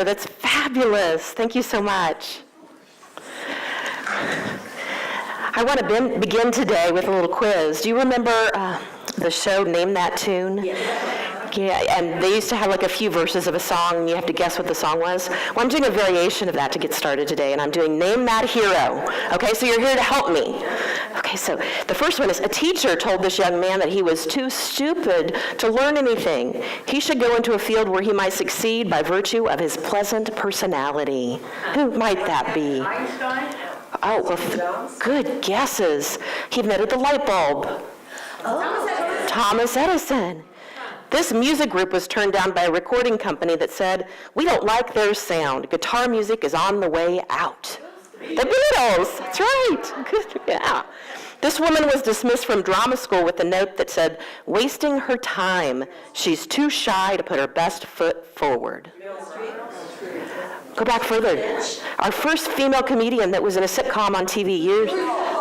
intro. That's fabulous. Thank you so much. I want to begin today with a little quiz. Do you remember the show Name That Tune? Yeah, and they used to have like a few verses of a song, and you have to guess what the song was. Well, I'm doing a variation of that to get started today, and I'm doing Name That Hero. Okay, so you're here to help me. Okay, so the first one is, a teacher told this young man that he was too stupid to learn anything. He should go into a field where he might succeed by virtue of his pleasant personality. Who might that be? Einstein? Oh, well, good guesses. He invented the light bulb. Oh. Thomas Edison. This music group was turned down by a recording company that said, "We don't like their sound. Guitar music is on the way out." The Beatles, that's right. Good, yeah. This woman was dismissed from drama school with a note that said, "Wasting her time. She's too shy to put her best foot forward." Go back further. Our first female comedian that was in a sitcom on TV years,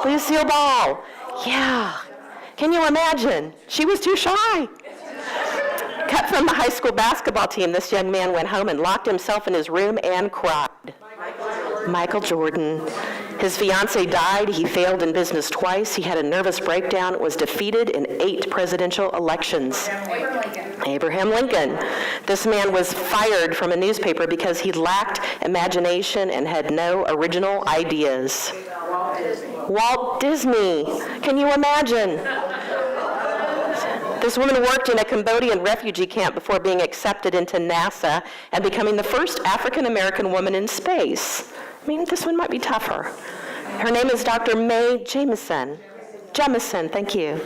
Lucille Ball. Yeah. Can you imagine? She was too shy. Cut from the high school basketball team, this young man went home and locked himself in his room and cried. Michael Jordan. His fiancée died. He failed in business twice. He had a nervous breakdown, was defeated in 8 presidential elections. Abraham Lincoln. This man was fired from a newspaper because he lacked imagination and had no original ideas. Walt Disney. Can you imagine? This woman worked in a Cambodian refugee camp before being accepted into NASA and becoming the first African-American woman in space. I mean, this one might be tougher. Her name is Dr. Mae Jemison. Jemison, thank you.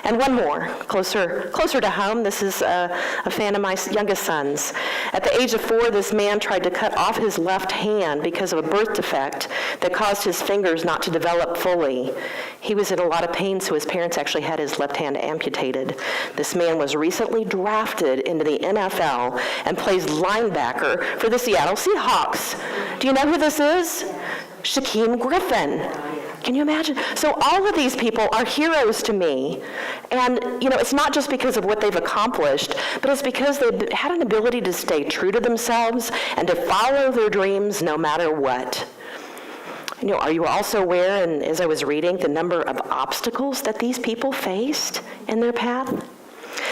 And one more, closer to home. This is a fan of my youngest sons. At the age of 4, this man tried to cut off his left hand because of a birth defect that caused his fingers not to develop fully. He was in a lot of pain, so his parents actually had his left hand amputated. This man was recently drafted into the NFL and plays linebacker for the Seattle Seahawks. Do you know who this is? Shaquem Griffin. Can you imagine? So all of these people are heroes to me. And, you know, it's not just because of what they've accomplished, but it's because they've had an ability to stay true to themselves and to follow their dreams no matter what. You know, are you also aware, and as I was reading, the number of obstacles that these people faced in their path?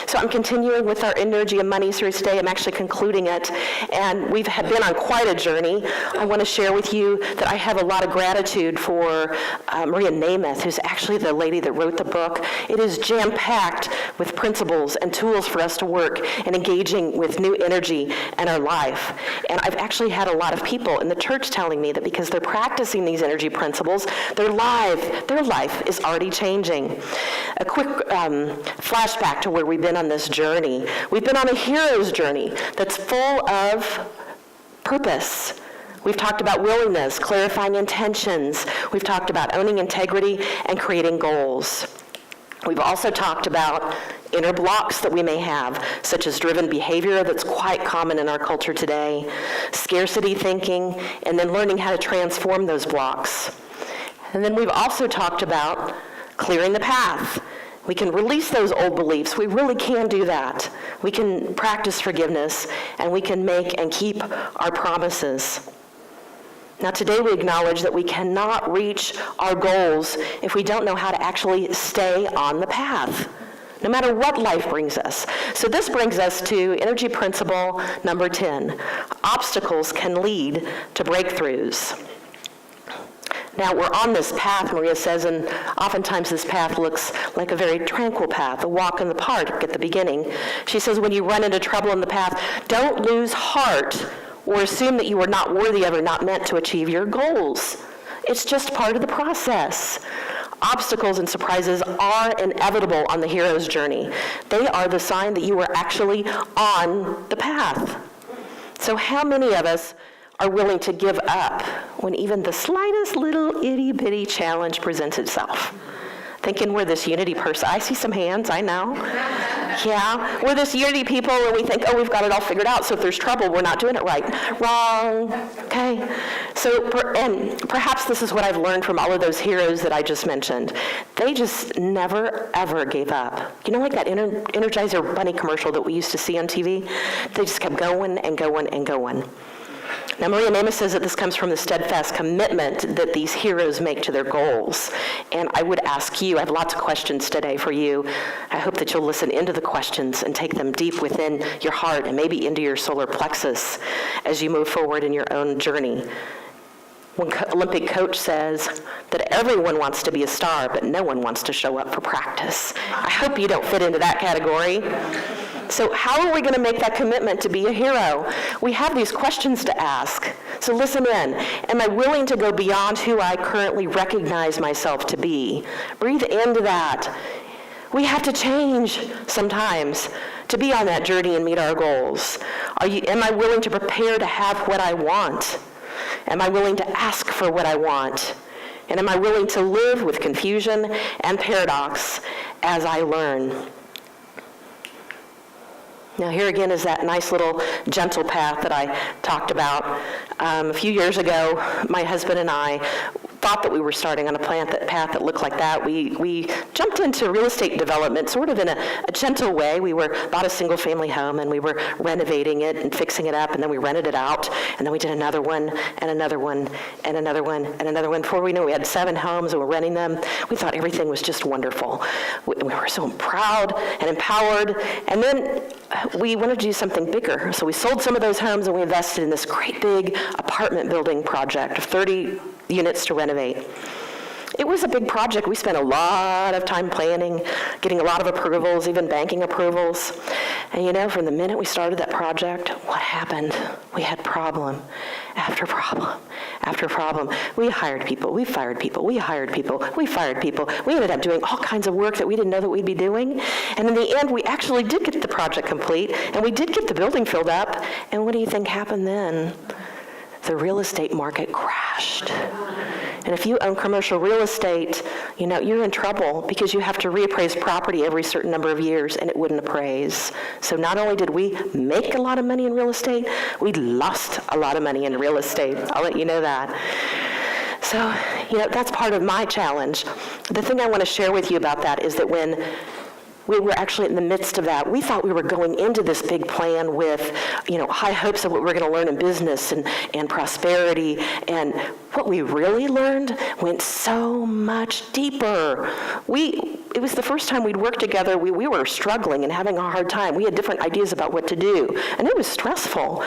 So I'm continuing with our Energy and Money series today. I'm actually concluding it, and we've been on quite a journey. I want to share with you that I have a lot of gratitude for Maria Namath, who's actually the lady that wrote the book. It is jam-packed with principles and tools for us to work and engaging with new energy in our life. And I've actually had a lot of people in the church telling me that because they're practicing these energy principles, their life is already changing. A quick flashback to where we've been on this journey. We've been on a hero's journey that's full of purpose. We've talked about willingness, clarifying intentions. We've talked about owning integrity and creating goals. We've also talked about inner blocks that we may have, such as driven behavior that's quite common in our culture today, scarcity thinking, and then learning how to transform those blocks. And then we've also talked about clearing the path. We can release those old beliefs. We really can do that. We can practice forgiveness, and we can make and keep our promises. Now today we acknowledge that we cannot reach our goals if we don't know how to actually stay on the path, no matter what life brings us. So this brings us to energy principle number 10. Obstacles can lead to breakthroughs. Now, we're on this path, Maria says, and oftentimes this path looks like a very tranquil path, a walk in the park at the beginning. She says, when you run into trouble in the path, don't lose heart or assume that you are not worthy of or not meant to achieve your goals. It's just part of the process. Obstacles and surprises are inevitable on the hero's journey. They are the sign that you are actually on the path. So how many of us are willing to give up when even the slightest little itty-bitty challenge presents itself? Thinking we're this unity person. I see some hands, I know. Yeah, we're this unity people and we think, oh, we've got it all figured out, so if there's trouble, we're not doing it right. Wrong, okay? So, and perhaps this is what I've learned from all of those heroes that I just mentioned. They just never, ever gave up. You know, like that Energizer Bunny commercial that we used to see on TV? They just kept going and going and going. Now, Maria Nema says that this comes from the steadfast commitment that these heroes make to their goals. And I would ask you, I have lots of questions today for you. I hope that you'll listen into the questions and take them deep within your heart and maybe into your solar plexus as you move forward in your own journey. One Olympic coach says that everyone wants to be a star, but no one wants to show up for practice. I hope you don't fit into that category. So how are we going to make that commitment to be a hero? We have these questions to ask. So listen in. Am I willing to go beyond who I currently recognize myself to be? Breathe into that. We have to change sometimes to be on that journey and meet our goals. Am I willing to prepare to have what I want? Am I willing to ask for what I want? And am I willing to live with confusion and paradox as I learn? Now here again is that nice little gentle path that I talked about. A few years ago, my husband and I thought that we were starting on a path that looked like that. We jumped into real estate development sort of in a gentle way. We bought a single family home and we were renovating it and fixing it up, and then we rented it out, and then we did another one and another one and another one and another one. Before we knew it, we had 7 homes and we're renting them. We thought everything was just wonderful. We were so proud and empowered, and then we wanted to do something bigger. So we sold some of those homes and we invested in this great big apartment building project of 30 units to renovate. It was a big project. We spent a lot of time planning, getting a lot of approvals, even banking approvals. And from the minute we started that project, what happened? We had problem after problem after problem. We hired people, we fired people, we hired people, we fired people. We ended up doing all kinds of work that we didn't know that we'd be doing. And in the end, we actually did get the project complete, and we did get the building filled up. And what do you think happened then? The real estate market crashed. And if you own commercial real estate, you're in trouble because you have to reappraise property every certain number of years, and it wouldn't appraise. So not only did we make a lot of money in real estate, we lost a lot of money in real estate. I'll let you know that. So, that's part of my challenge. The thing I want to share with you about that is that when we were actually in the midst of that, we thought we were going into this big plan with, high hopes of what we were going to learn in business and prosperity. And what we really learned went so much deeper. It was the first time we'd worked together. We were struggling and having a hard time. We had different ideas about what to do, and it was stressful.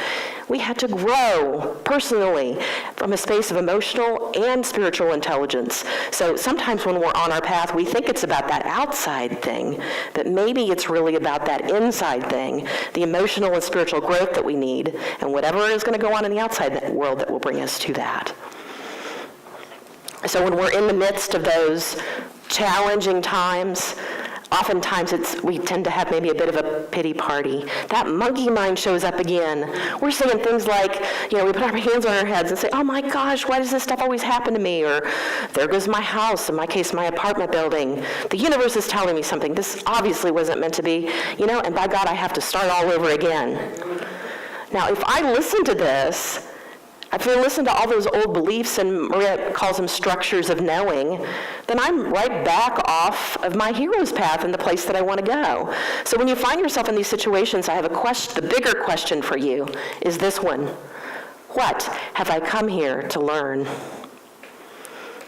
We had to grow personally from a space of emotional and spiritual intelligence. So sometimes when we're on our path, we think it's about that outside thing, but maybe it's really about that inside thing, the emotional and spiritual growth that we need, and whatever is going to go on in the outside world that will bring us to that. So when we're in the midst of those challenging times, oftentimes we tend to have maybe a bit of a pity party. That monkey mind shows up again. We're saying things like, we put our hands on our heads and say, oh my gosh, why does this stuff always happen to me? Or there goes my house, in my case, my apartment building. The universe is telling me something. This obviously wasn't meant to be, and by God, I have to start all over again. Now, if I listen to this, if I listen to all those old beliefs, and Maria calls them structures of knowing, then I'm right back off of my hero's path in the place that I want to go. So when you find yourself in these situations, I have a question. The bigger question for you is this one. What have I come here to learn?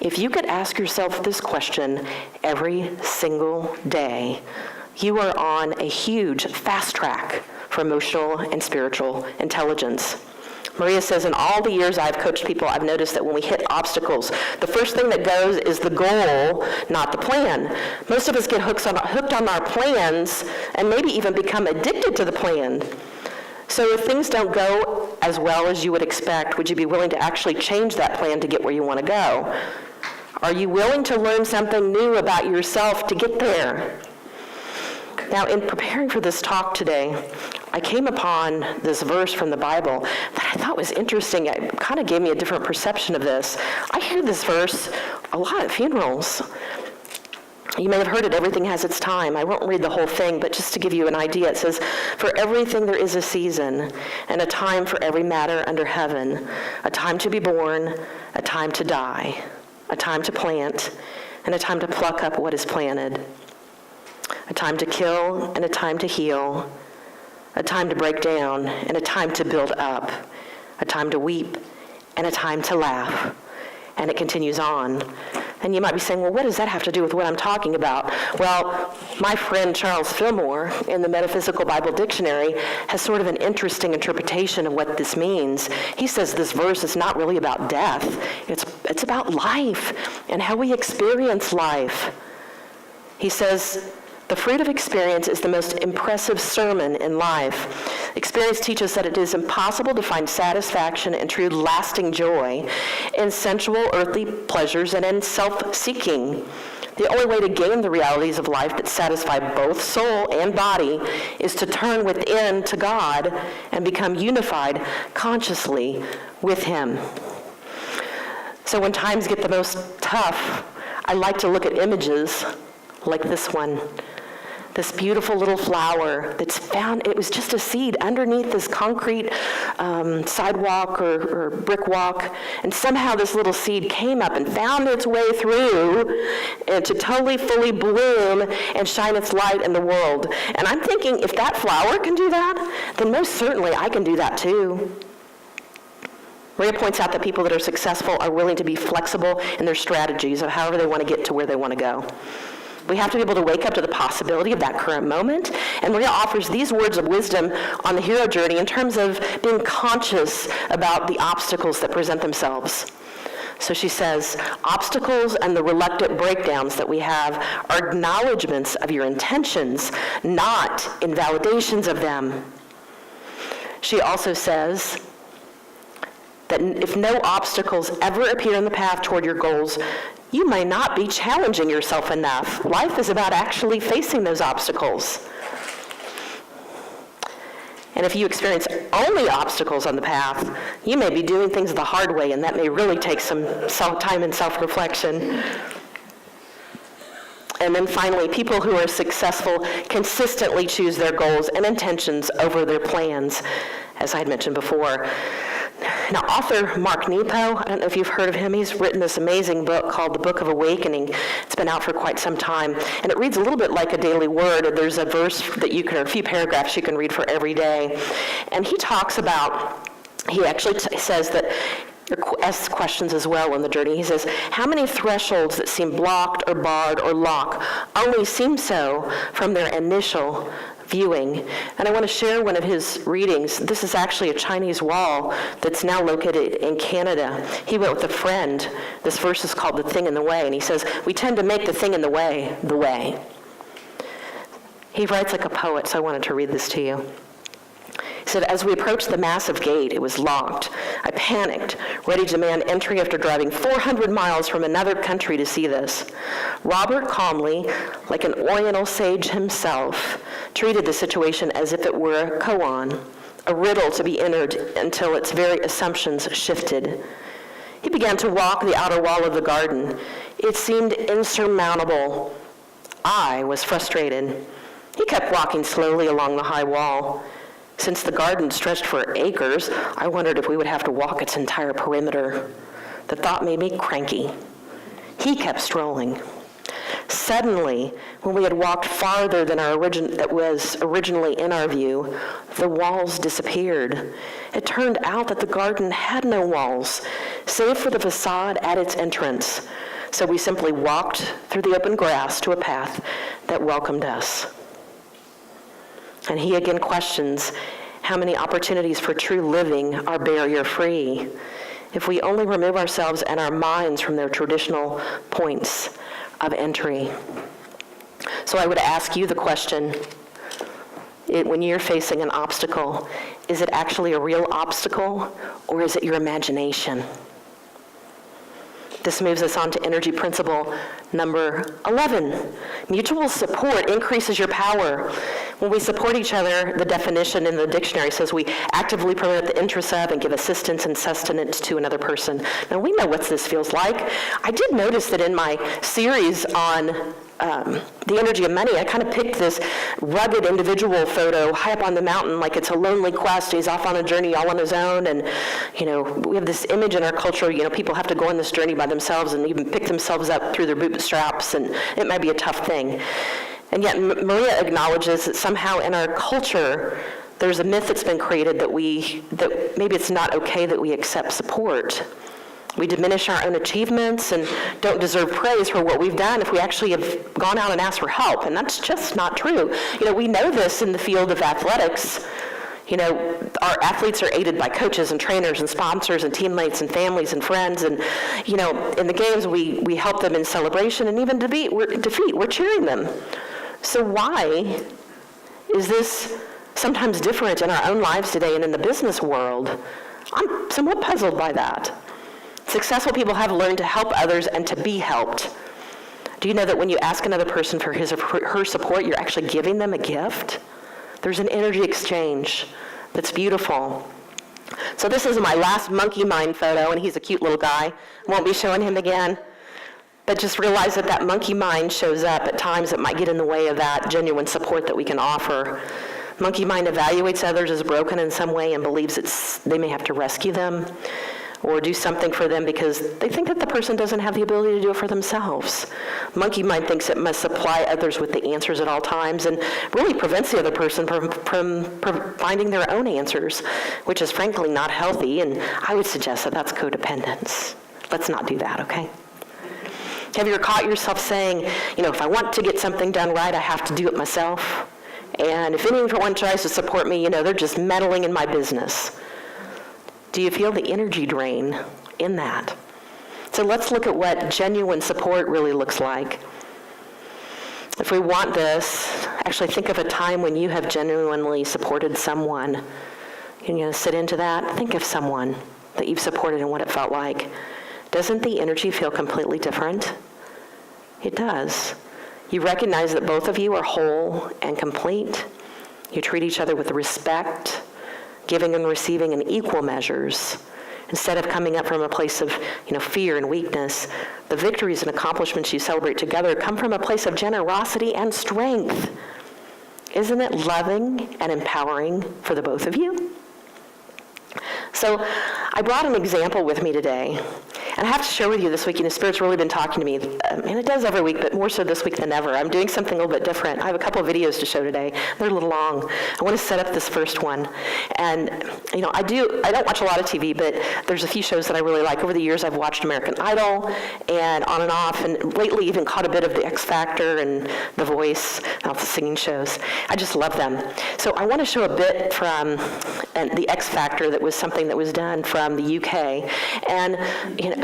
If you could ask yourself this question every single day, you are on a huge fast track for emotional and spiritual intelligence. Maria says, in all the years I've coached people, I've noticed that when we hit obstacles, the first thing that goes is the goal, not the plan. Most of us get hooked on our plans and maybe even become addicted to the plan. So if things don't go as well as you would expect, would you be willing to actually change that plan to get where you want to go? Are you willing to learn something new about yourself to get there? Now, in preparing for this talk today, I came upon this verse from the Bible that I thought was interesting. It kind of gave me a different perception of this. I hear this verse a lot at funerals. You may have heard it, everything has its time. I won't read the whole thing, but just to give you an idea, it says, for everything there is a season, and a time for every matter under heaven, a time to be born, a time to die, a time to plant, and a time to pluck up what is planted, a time to kill and a time to heal, a time to break down and a time to build up, a time to weep, and a time to laugh. And it continues on. And you might be saying, well, what does that have to do with what I'm talking about? Well, my friend Charles Fillmore in the Metaphysical Bible Dictionary has sort of an interesting interpretation of what this means. He says this verse is not really about death. It's about life and how we experience life. He says, the fruit of experience is the most impressive sermon in life. Experience teaches that it is impossible to find satisfaction and true lasting joy in sensual earthly pleasures and in self-seeking. The only way to gain the realities of life that satisfy both soul and body is to turn within to God and become unified consciously with Him. So when times get the most tough, I like to look at images like this one. This beautiful little flower that's found, it was just a seed underneath this concrete sidewalk or brick walk, and somehow this little seed came up and found its way through to totally fully bloom and shine its light in the world. And I'm thinking, if that flower can do that, then most certainly I can do that too. Maria points out that people that are successful are willing to be flexible in their strategies of however they want to get to where they want to go. We have to be able to wake up to the possibility of that current moment. And Maria offers these words of wisdom on the hero journey in terms of being conscious about the obstacles that present themselves. So she says, obstacles and the reluctant breakdowns that we have are acknowledgments of your intentions, not invalidations of them. She also says that if no obstacles ever appear in the path toward your goals, you may not be challenging yourself enough. Life is about actually facing those obstacles. And if you experience only obstacles on the path, you may be doing things the hard way, and that may really take some time and self-reflection. And then finally, people who are successful consistently choose their goals and intentions over their plans, as I had mentioned before. Now, author Mark Nepo, I don't know if you've heard of him, he's written this amazing book called The Book of Awakening. It's been out for quite some time, and it reads a little bit like a daily word. There's a verse that you can, or a few paragraphs you can read for every day. And he talks about, he actually says that, asks questions as well on the journey. He says, how many thresholds that seem blocked or barred or locked only seem so from their initial viewing? And I want to share one of his readings. This is actually a Chinese wall that's now located in Canada. He went with a friend. This verse is called The Thing in the Way, and he says, we tend to make the thing in the way, the way. He writes like a poet, so I wanted to read this to you. He said, as we approached the massive gate, it was locked. I panicked, ready to demand entry after driving 400 miles from another country to see this. Robert calmly, like an Oriental sage himself, treated the situation as if it were a koan, a riddle to be entered until its very assumptions shifted. He began to walk the outer wall of the garden. It seemed insurmountable. I was frustrated. He kept walking slowly along the high wall. Since the garden stretched for acres, I wondered if we would have to walk its entire perimeter. The thought made me cranky. He kept strolling. Suddenly, when we had walked farther than that was originally in our view, the walls disappeared. It turned out that the garden had no walls, save for the facade at its entrance. So we simply walked through the open grass to a path that welcomed us. And he again questions how many opportunities for true living are barrier-free. If we only remove ourselves and our minds from their traditional points of entry. So I would ask you the question, when you're facing an obstacle, is it actually a real obstacle, or is it your imagination? This moves us on to energy principle number 11. Mutual support increases your power. When we support each other, the definition in the dictionary says we actively promote the interests of and give assistance and sustenance to another person. Now, we know what this feels like. I did notice that in my series on the energy of money, I kind of picked this rugged individual photo high up on the mountain, like it's a lonely quest. He's off on a journey all on his own, and we have this image in our culture. People have to go on this journey by themselves and even pick themselves up through their bootstraps, and it might be a tough thing. And yet Maria acknowledges that somehow in our culture, There's a myth that's been created that maybe it's not okay that we accept support. We diminish our own achievements and don't deserve praise for what we've done if we actually have gone out and asked for help, and that's just not true. We know this in the field of athletics. Our athletes are aided by coaches and trainers and sponsors and teammates and families and friends, and in the games we help them in celebration, and even defeat, we're cheering them. So why is this sometimes different in our own lives today and in the business world? I'm somewhat puzzled by that. Successful people have learned to help others and to be helped. Do you know that when you ask another person for his or her support, you're actually giving them a gift? There's an energy exchange that's beautiful. So this is my last monkey mind photo, and he's a cute little guy. Won't be showing him again. But just realize that monkey mind shows up at times that might get in the way of that genuine support that we can offer. Monkey mind evaluates others as broken in some way and believes they may have to rescue them or do something for them because they think that the person doesn't have the ability to do it for themselves. Monkey mind thinks it must supply others with the answers at all times and really prevents the other person from finding their own answers, which is frankly not healthy, and I would suggest that that's codependence. Let's not do that, okay? Have you ever caught yourself saying, if I want to get something done right, I have to do it myself? And if anyone tries to support me, they're just meddling in my business. Do you feel the energy drain in that? So let's look at what genuine support really looks like. If we want this, actually think of a time when you have genuinely supported someone. You're going to sit into that. Think of someone that you've supported and what it felt like. Doesn't the energy feel completely different? It does. You recognize that both of you are whole and complete. You treat each other with respect, giving and receiving in equal measures. Instead of coming up from a place of fear and weakness, the victories and accomplishments you celebrate together come from a place of generosity and strength. Isn't it loving and empowering for the both of you? So I brought an example with me today, and I have to share with you this week, the Spirit's really been talking to me, and it does every week, but more so this week than ever. I'm doing something a little bit different. I have a couple of videos to show today. They're a little long. I want to set up this first one. And, I don't watch a lot of TV, but there's a few shows that I really like. Over the years, I've watched American Idol, and on and off, and lately even caught a bit of the X Factor and The Voice, all the singing shows. I just love them. So I want to show a bit from the X Factor that was something that was done from the UK. And,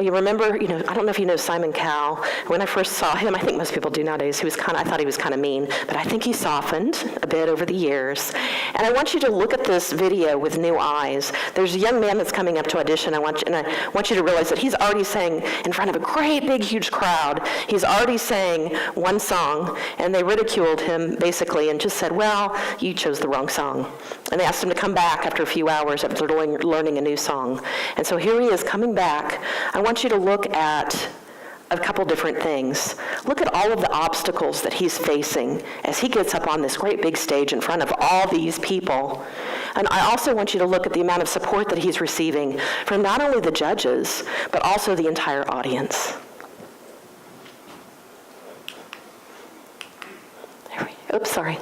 you remember, I don't know if you know Simon Cowell. When I first saw him, I think most people do nowadays, I thought he was kind of mean, but I think he softened a bit over the years. And I want you to look at this video with new eyes. There's a young man that's coming up to audition, I want you to realize that he's already sang in front of a great, big, huge crowd. He's already sang one song, and they ridiculed him, basically, and just said, well, you chose the wrong song. And they asked him to come back after a few hours after learning a new song. And so here he is coming back. I want you to look at a couple different things. Look at all of the obstacles that he's facing as he gets up on this great big stage in front of all these people. And I also want you to look at the amount of support that he's receiving from not only the judges, but also the entire audience. Oops, sorry.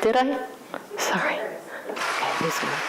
Did I? Sorry. Okay, he's gonna.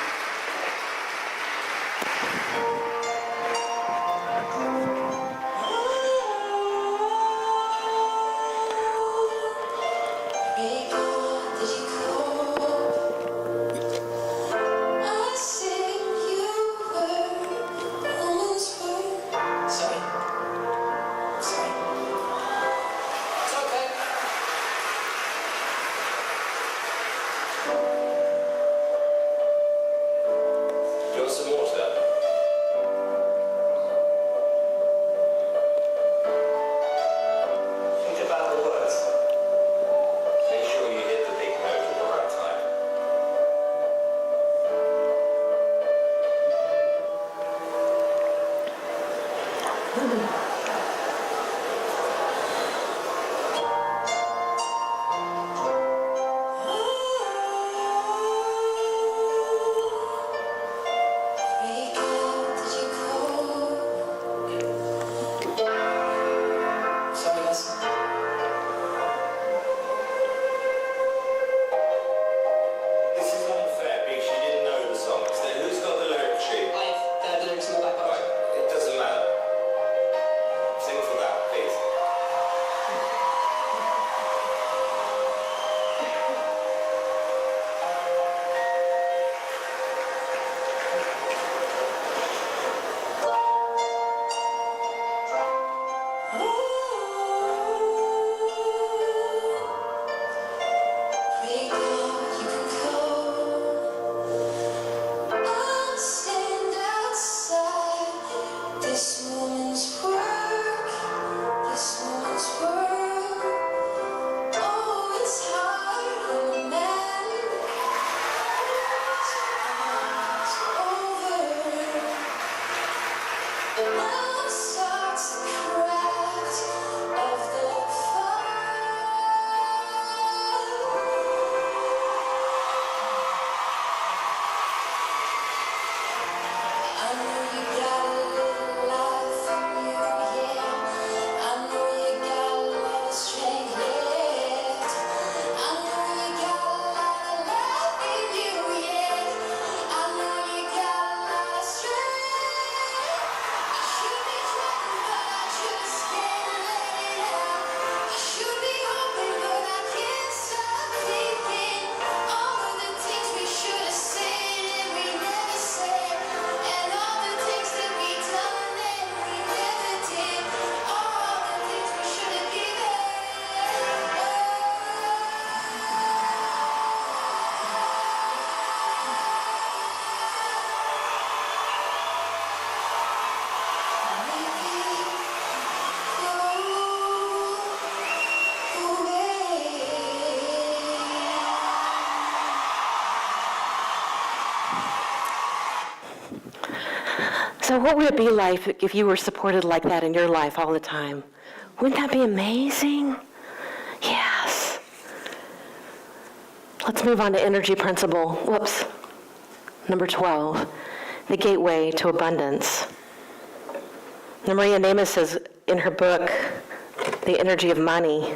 So what would it be like if you were supported like that in your life all the time? Wouldn't that be amazing? Yes. Let's move on to energy principle. Whoops. Number 12, the gateway to abundance. Now, Maria Namas says in her book, The Energy of Money,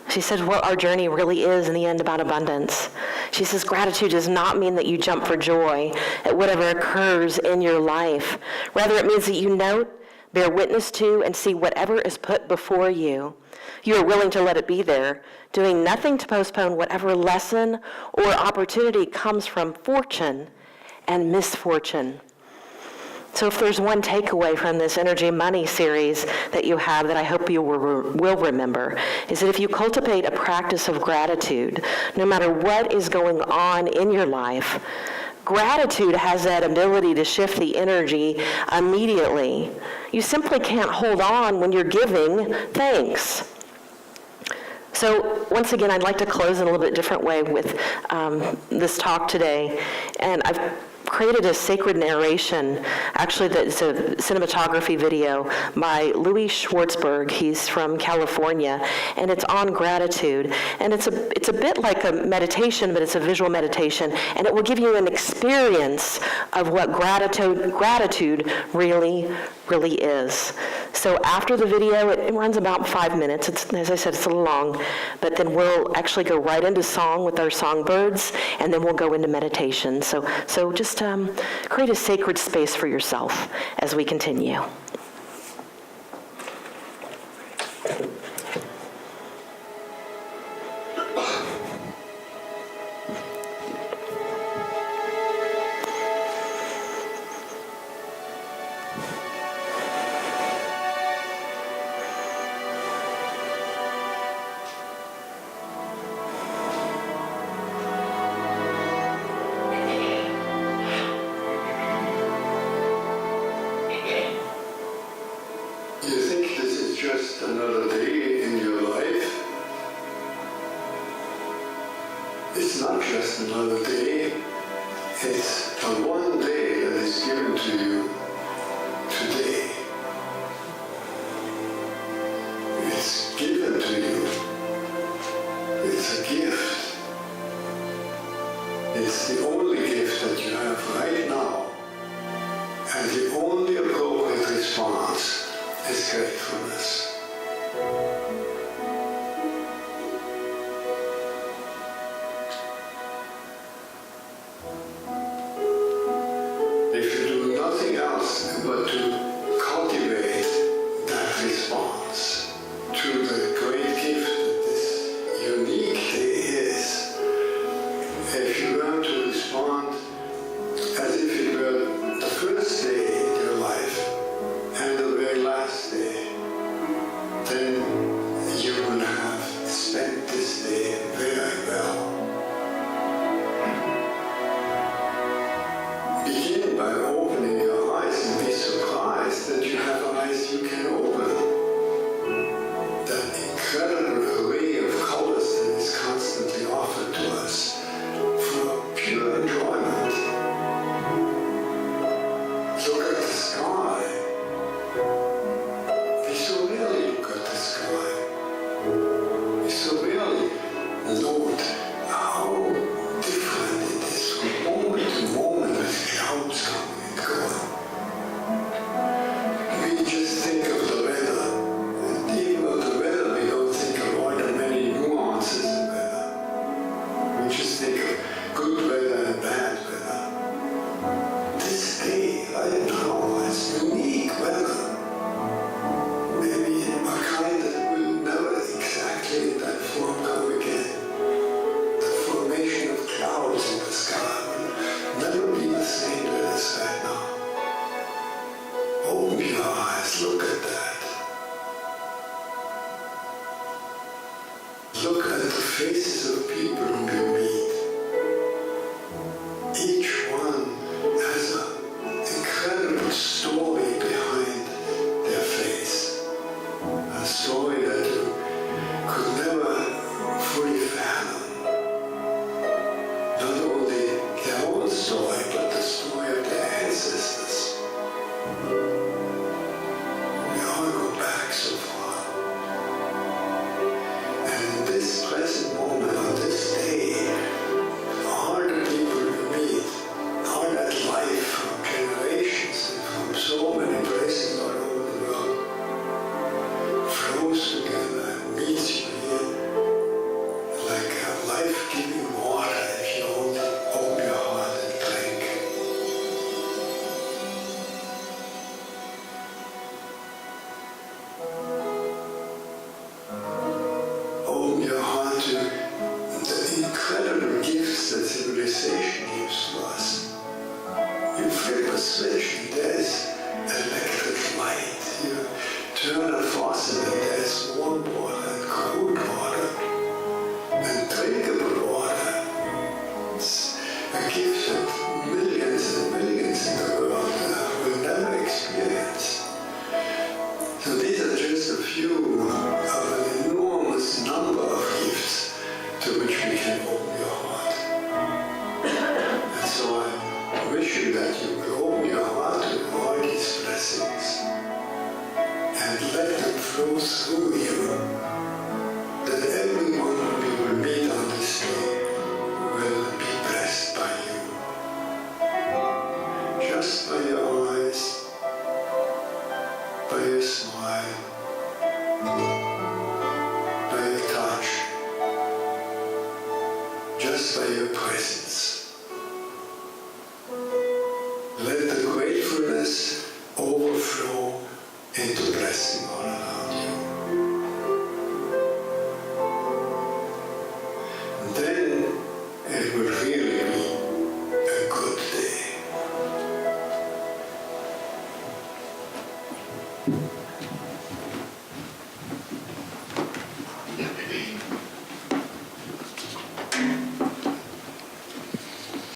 she said what our journey really is in the end about abundance. She says gratitude does not mean that you jump for joy at whatever occurs in your life. Rather, it means that you note, bear witness to, and see whatever is put before you. You are willing to let it be there, doing nothing to postpone whatever lesson or opportunity comes from fortune and misfortune. So if there's one takeaway from this Energy Money series that you have that I hope you will remember, is that if you cultivate a practice of gratitude, no matter what is going on in your life, gratitude has that ability to shift the energy immediately. You simply can't hold on when you're giving thanks. So once again, I'd like to close in a little bit different way with this talk today. And I've created a sacred narration. Actually, it's a cinematography video by Louis Schwartzberg. He's from California, and it's on gratitude. And it's a bit like a meditation, but it's a visual meditation, and it will give you an experience of what gratitude really is. So after the video, it runs about 5 minutes. It's, as I said, it's a little long, but then we'll actually go right into song with our songbirds, and then we'll go into meditation. So just create a sacred space for yourself as we continue. Just another day in your life. It's not just another day. It's the one day that is given to you today. It's given to you. It's a gift. It's the only gift that you have right now. And the only appropriate response is gratefulness. If you do nothing else but to cultivate that response to the great gift that this unique day is, if you learn to respond as if it were the first day in your life and the very last day, then you will have spent this day very well. Begin by opening your eyes and be surprised a switch and there's electric light. You turn a faucet and there's warm water and cold water and drinkable water. It's a gift that millions and millions in the world will never experience. So these are just a few of an enormous number of gifts to which we can open your heart. And so I wish you that you will open your heart to all these blessings and let them flow through you, that everyone we will meet on this day will be blessed by you. Just by your eyes, by your smile, by your touch, just by your presence. Let the gratefulness overflow into blessing all around you. And then it will really be a good day.